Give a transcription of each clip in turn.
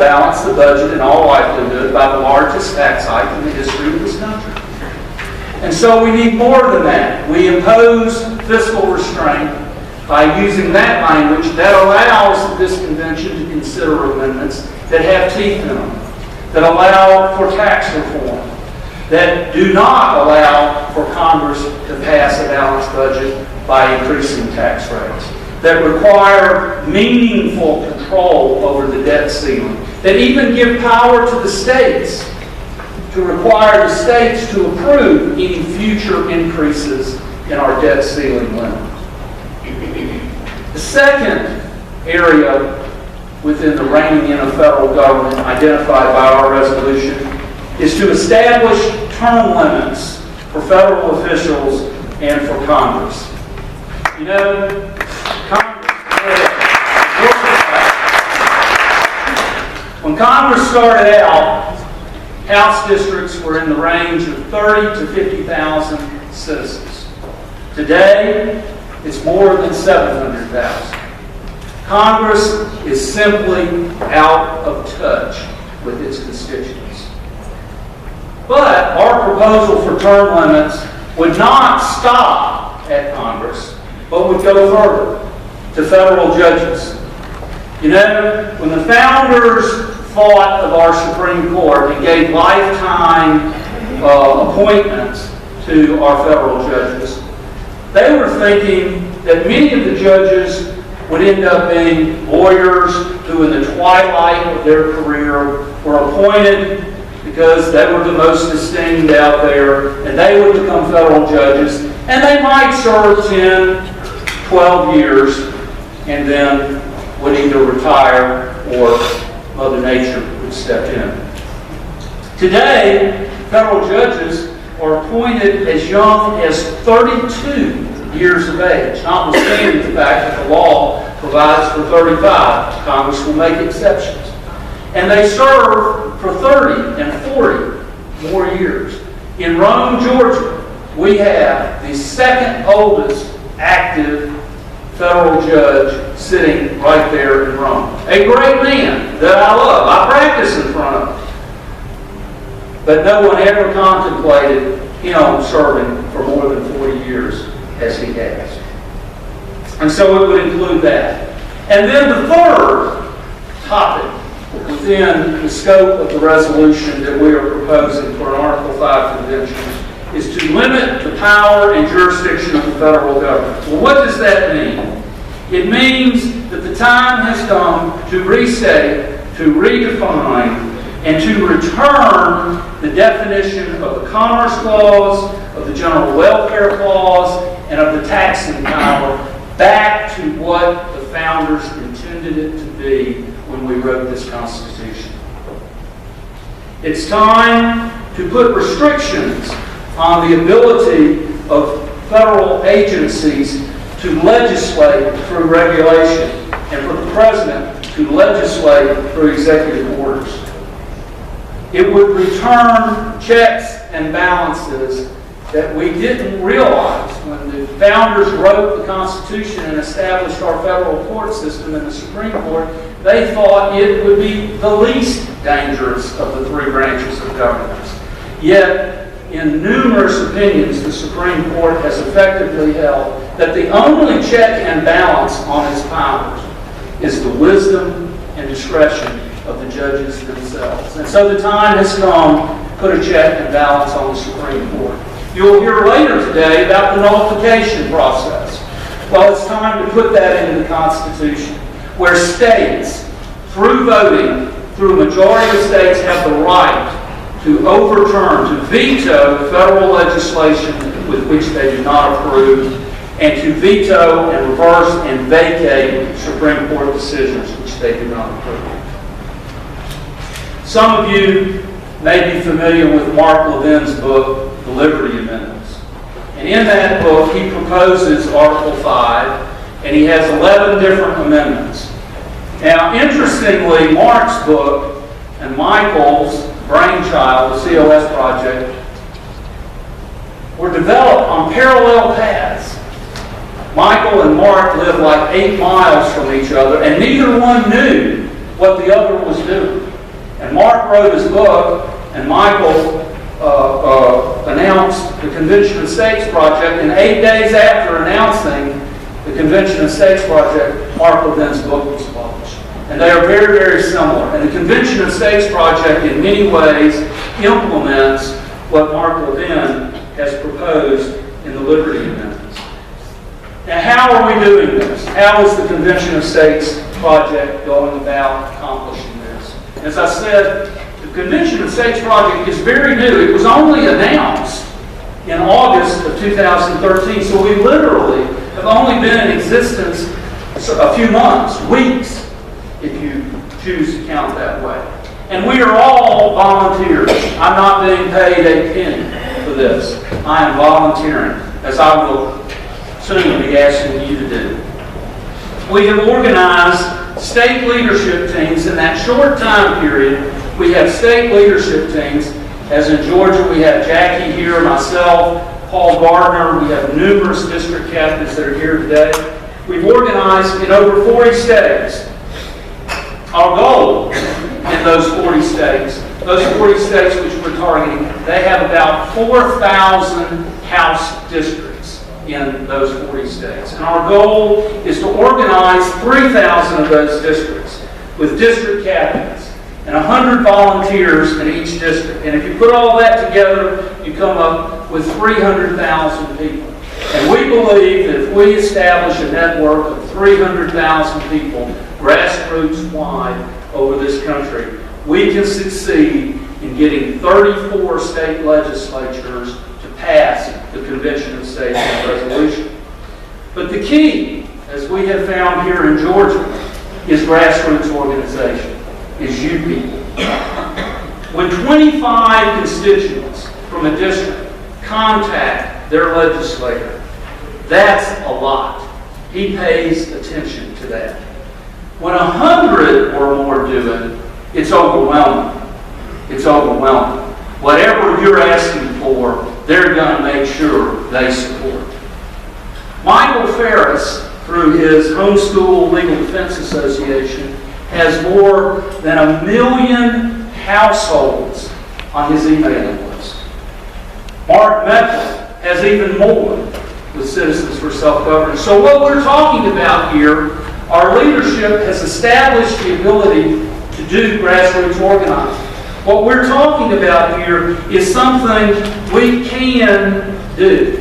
balance the budget in all likelihood by the largest tax hike in the history of this country. And so we need more than that. We impose fiscal restraint by using that language that allows this convention to consider amendments that have teeth in them, that allow for tax reform, that do not allow for Congress to pass a balanced budget by increasing tax rates, that require meaningful control over the debt ceiling, that even give power to the states to require the states to approve any future increases in our debt ceiling limit. The second area within the reigning in of federal government identified by our resolution is to establish term limits for federal officials and for Congress. You know, when Congress started out, House districts were in the range of 30 to 50,000 citizens. Today, it's more than 700,000. Congress is simply out of touch with its constituents. But our proposal for term limits would not stop at Congress, but would go further to federal judges. You know, when the founders thought of our Supreme Court and gave lifetime appointments to our federal judges, they were thinking that many of the judges would end up being lawyers who in the twilight of their career were appointed because they were the most esteemed out there, and they would become federal judges, and they might serve 10, 12 years, and then would either retire or Mother Nature would step in. Today, federal judges are appointed as young as 32 years of age, notwithstanding the fact that the law provides for 35. Congress will make exceptions. And they serve for 30 and 40 more years. In Rome, Georgia, we have the second oldest active federal judge sitting right there in Rome. A great man that I love. I practice in front of him. But no one ever contemplated him serving for more than 40 years as he has. And so it would include that. And then the third topic within the scope of the resolution that we are proposing for an Article 5 convention is to limit the power and jurisdiction of the federal government. Well, what does that mean? It means that the time has come to restate, to redefine, and to return the definition of the Commerce Clause, of the General Welfare Clause, and of the taxing power back to what the founders intended it to be when we wrote this Constitution. It's time to put restrictions on the ability of federal agencies to legislate through regulation and for the President to legislate through executive orders. It would return checks and balances that we didn't realize when the founders wrote the Constitution and established our federal court system in the Supreme Court. They thought it would be the least dangerous of the three branches of government. Yet, in numerous opinions, the Supreme Court has effectively held that the only check and balance on its powers is the wisdom and discretion of the judges themselves. And so the time has come to put a check and balance on the Supreme Court. You'll hear later today about the nullification process. Well, it's time to put that into the Constitution, where states, through voting, through a majority of states, have the right to overturn, to veto federal legislation with which they do not approve, and to veto and reverse and vacate Supreme Court decisions which they do not approve. Some of you may be familiar with Mark Levin's book, The Liberty Amendments. And in that book, he proposes Article 5, and he has 11 different amendments. Now, interestingly, Mark's book and Michael's brainchild, the COS project, were developed on parallel paths. Michael and Mark lived like 8 miles from each other, and neither one knew what the other was doing. Mark wrote his book, and Michael announced the Convention of States Project, and 8 days after announcing the Convention of States Project, Mark Levin's book was published. And they are very, very similar. And the Convention of States Project, in many ways, implements what Mark Levin has proposed in the Liberty Amendments. Now, how are we doing this? How is the Convention of States Project going about accomplishing this? As I said, the Convention of States Project is very new. It was only announced in August of 2013, so we literally have only been in existence a few months, weeks, if you choose to count that way. And we are all volunteers. I'm not being paid a penny for this. I am volunteering, as I will soon be asking you to do. We have organized state leadership teams in that short time period. We have state leadership teams, as in Georgia we have Jackie here, myself, Paul Gardner. We have numerous district captains that are here today. We've organized in over 40 states. Our goal in those 40 states which we're targeting, they have about 4,000 House districts in those 40 states. And our goal is to organize 3,000 of those districts with district captains and 100 volunteers in each district. And if you put all that together, you come up with 300,000 people. And we believe that if we establish a network of 300,000 people, grassroots-wide over this country, we can succeed in getting 34 state legislatures to pass the Convention of States resolution. But the key, as we have found here in Georgia, is grassroots organization, is you people. When 25 constituents from a district contact their legislator, that's a lot. He pays attention to that. When 100 or more do it, it's overwhelming. It's overwhelming. Whatever you're asking for, they're going to make sure they support. Michael Ferris, through his Homeschool Legal Defense Association, has more than 1 million households on his emailing list. Mark Meckler has even more with Citizens for Self-Governance. So what we're talking about here, our leadership has established the ability to do grassroots organizing. What we're talking about here is something we can do.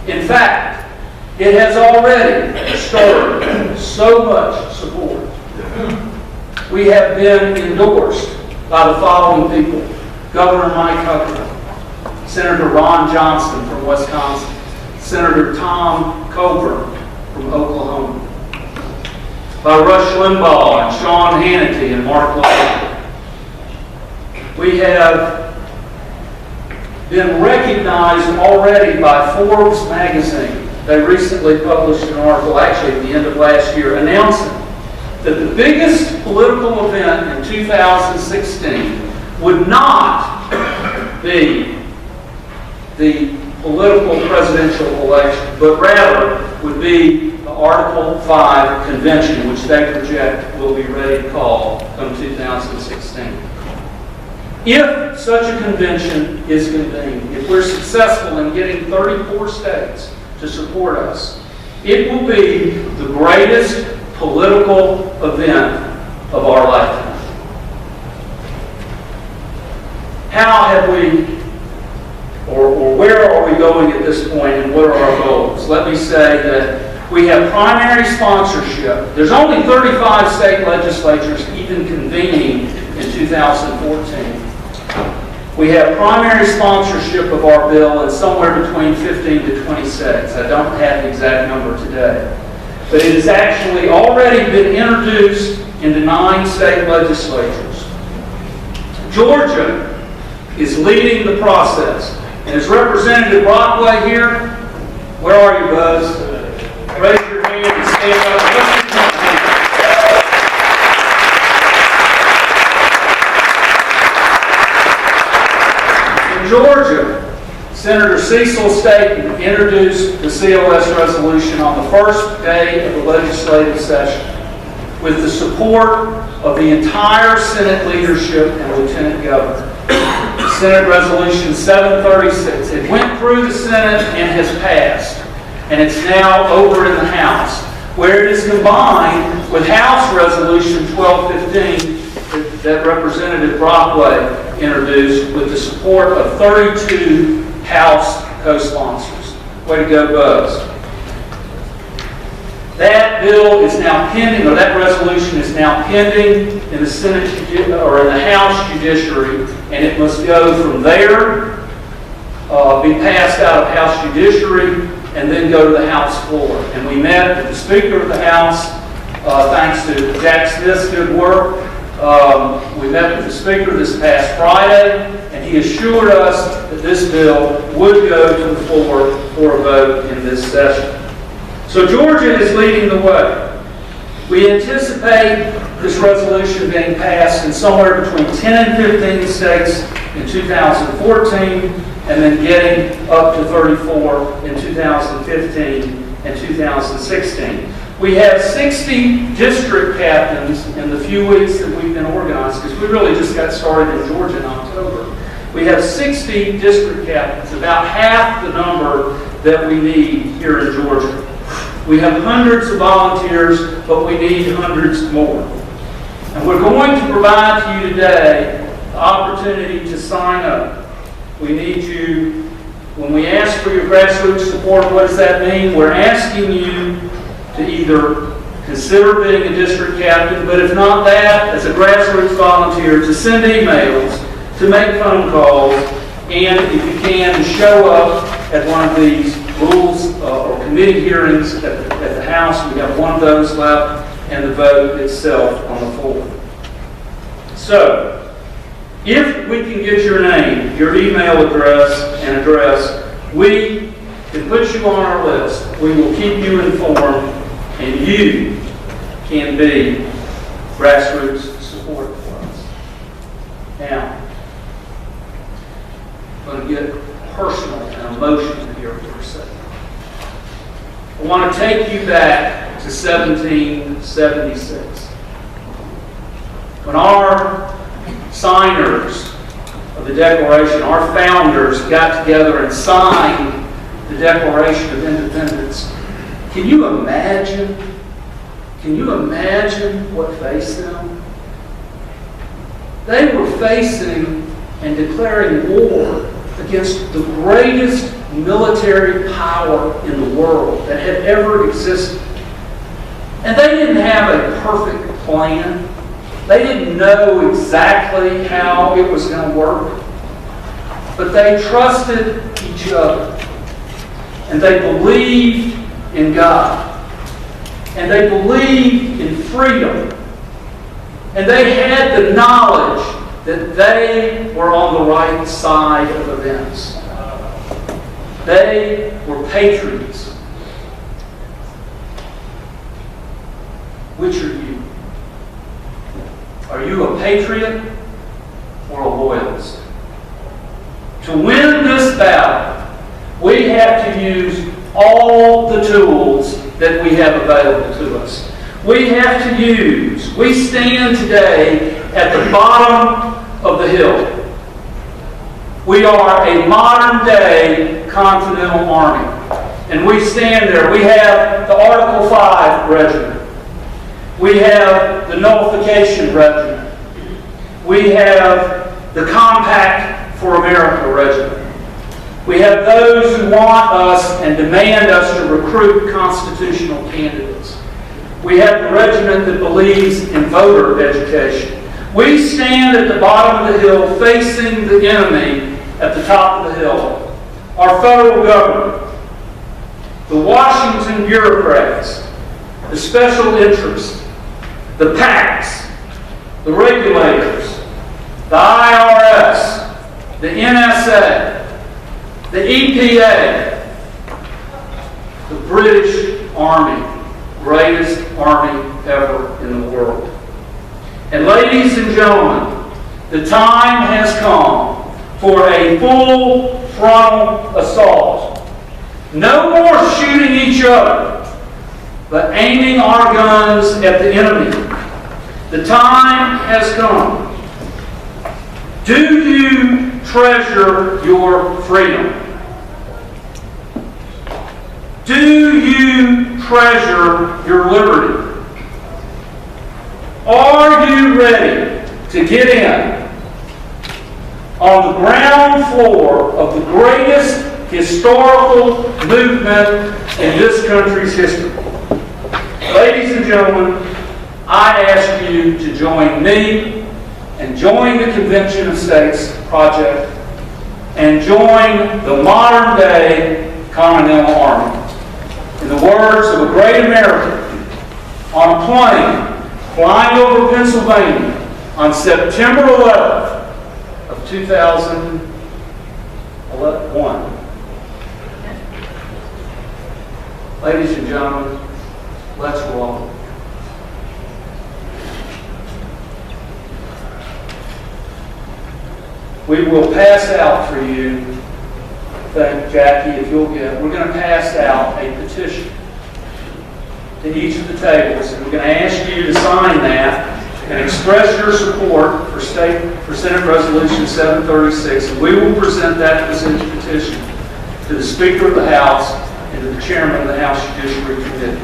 In fact, it has already stirred so much support. We have been endorsed by the following people: Governor Mike Huckabee, Senator Ron Johnson from Wisconsin, Senator Tom Coburn from Oklahoma, by Rush Limbaugh and Sean Hannity and Mark Lowry. We have been recognized already by Forbes magazine. They recently published an article, actually at the end of last year, announcing that the biggest political event in 2016 would not be the political presidential election, but rather would be the Article 5 convention, which they project will be ready to call come 2016. If such a convention is convened, if we're successful in getting 34 states to support us, it will be the greatest political event of our lifetime. How have we, or where are we going at this point, and what are our goals? Let me say that we have primary sponsorship. There's only 35 state legislatures even convening in 2014. We have primary sponsorship of our bill in somewhere between 15 to 20 states. I don't have the exact number today. But it has actually already been introduced into 9 state legislatures. Georgia is leading the process. And is Representative Brockway here? Where are you, Buzz? Raise your hand and stand up. In Georgia, Senator Cecil Staton introduced the COS resolution on the first day of the legislative session with the support of the entire Senate leadership and Lieutenant Governor. Senate Resolution 736. It went through the Senate and has passed, and it's now over in the House, where it is combined with House Resolution 1215 that Representative Brockway introduced with the support of 32 House co-sponsors. Way to go, Buzz. That bill is now pending, or that resolution is now pending in the Senate or in the House Judiciary, and it must go from there, be passed out of House Judiciary, and then go to the House floor. And we met with the Speaker of the House, thanks to Jack Smith's good work. We met with the Speaker this past Friday, and he assured us that this bill would go to the floor for a vote in this session. So Georgia is leading the way. We anticipate this resolution being passed in somewhere between 10 and 15 states in 2014, and then getting up to 34 in 2015 and 2016. We have 60 district captains in the few weeks that we've been organized, because we really just got started in Georgia in October. We have 60 district captains, about half the number that we need here in Georgia. We have hundreds of volunteers, but we need hundreds more. And we're going to provide to you today the opportunity to sign up. We need you, when we ask for your grassroots support, what does that mean? We're asking you to either consider being a district captain, but if not that, as a grassroots volunteer, to send emails, to make phone calls, and if you can, to show up at one of these rules or committee hearings at the House. We have one of those left, and the vote itself on the floor. So, if we can get your name, your email address, we can put you on our list. We will keep you informed, and you can be grassroots support for us. Now, I'm going to get personal and emotional here for a second. I want to take you back to 1776. When our signers of the Declaration, our founders, got together and signed the Declaration of Independence. Can you imagine what faced them? They were facing and declaring war against the greatest military power in the world that had ever existed. And they didn't have a perfect plan. They didn't know exactly how it was going to work. But they trusted each other. And they believed in God. And they believed in freedom. And they had the knowledge that they were on the right side of events. They were patriots. Which are you? Are you a patriot or a loyalist? To win this battle, we have to use all the tools that we have available to us. We stand today at the bottom of the hill. We are a modern day Continental Army. And we stand there. We have the Article 5 Regiment. We have the Nullification Regiment. We have the Compact for America Regiment. We have those who want us and demand us to recruit constitutional candidates. We have the regiment that believes in voter education. We stand at the bottom of the hill facing the enemy at the top of the hill. Our federal government, the Washington bureaucrats, the special interests, the PACs, the regulators, the IRS, the NSA, the EPA, the British Army, greatest army ever in the world. And ladies and gentlemen, the time has come for a full frontal assault. No more shooting each other, but aiming our guns at the enemy. The time has come. Do you treasure your freedom? Do you treasure your liberty? Are you ready to get in on the ground floor of the greatest historical movement in this country's history? Ladies and gentlemen, I ask you to join me and join the Convention of States project and join the modern-day Continental Army. In the words of a great American, on a plane flying over Pennsylvania on September 11th of 2001. Ladies and gentlemen, let's roll. We will pass out for you, thank Jackie, if you'll get, we're going to pass out a petition to each of the tables, and we're going to ask you to sign that and express your support for Senate Resolution 736, and we will present that petition to the Speaker of the House and to the Chairman of the House Judiciary Committee.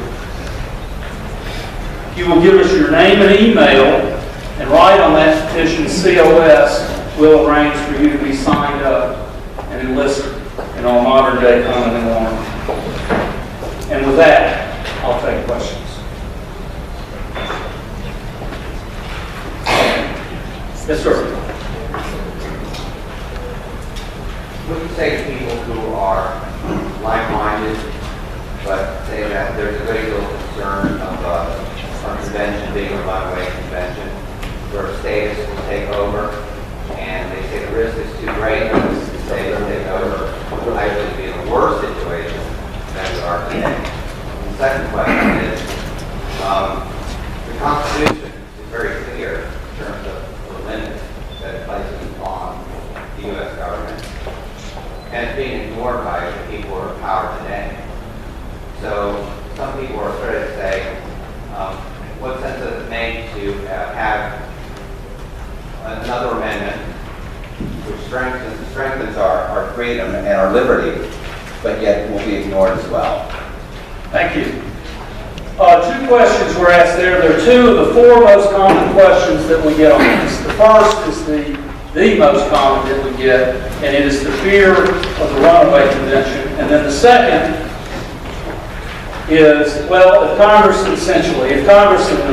You will give us your name and email, and write on that petition COS. We'll arrange for you to be signed up and enlisted in our modern-day Continental Army. And with that, I'll take questions. Yes, sir. What do you say to people who are like-minded, but say that there's a great deal of concern of our convention being a runaway convention, where status will take over, and they say the risk is too great for the states to take over, we'll actually be in a worse situation than we are today? The second question is, the Constitution is very clear in terms of the limits that it places on the U.S. government, and it's being ignored by the people who are in power today. So some people are starting to say, what sense does it make to have another amendment which strengthens our freedom and our liberty, but yet will be ignored as well? Thank you. Two questions were asked there. There are two of the four most common questions that we get on this. The first is the most common that we get, and it is the fear of the runaway convention. And then the second is, well, if Congress and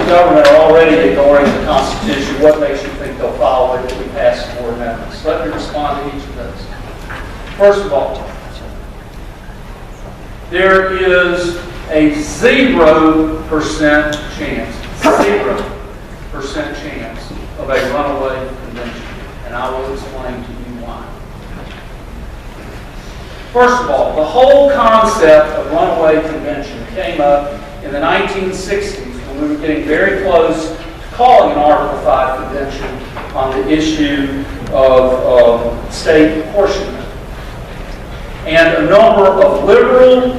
the government are already ignoring the Constitution, what makes you think they'll follow it if we pass more amendments? Let me respond to each of those. First of all, there is a 0% chance of a runaway convention, and I will explain to you why. First of all, the whole concept of runaway convention came up in the 1960s when we were getting very close to calling an Article 5 convention on the issue of state apportionment. And a number of liberal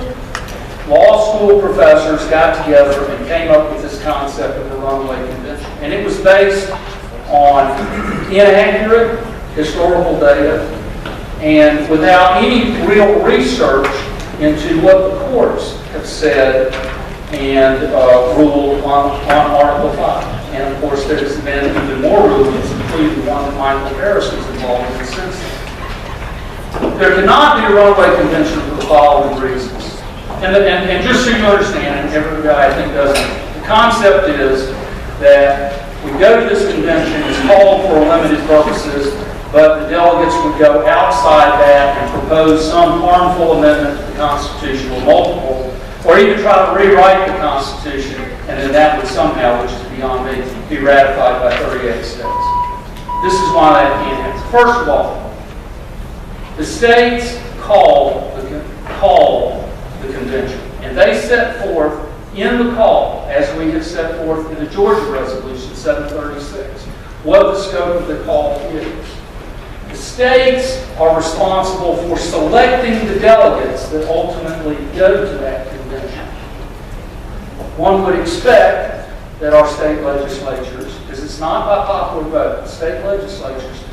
law school professors got together and came up with this concept of the runaway convention. And it was based on inaccurate historical data and without any real research into what the courts have said and ruled on Article 5. And of course, there's been even more rulings, including one that Michael Harris was involved in since then. There cannot be a runaway convention for the following reasons. And just so you understand, and every guy I think doesn't, the concept is that we go to this convention, it's called for limited purposes, but the delegates would go outside that and propose some harmful amendment to the Constitution, or multiple, or even try to rewrite the Constitution, and then that would somehow, which is beyond me, be ratified by 38 states. This is why that can't happen. First of all, the states call the convention, and they set forth in the call, as we have set forth in the Georgia Resolution 736, what the scope of the call is. The states are responsible for selecting the delegates that ultimately go to that convention. One would expect that our state legislatures, it's not by popular vote. State legislatures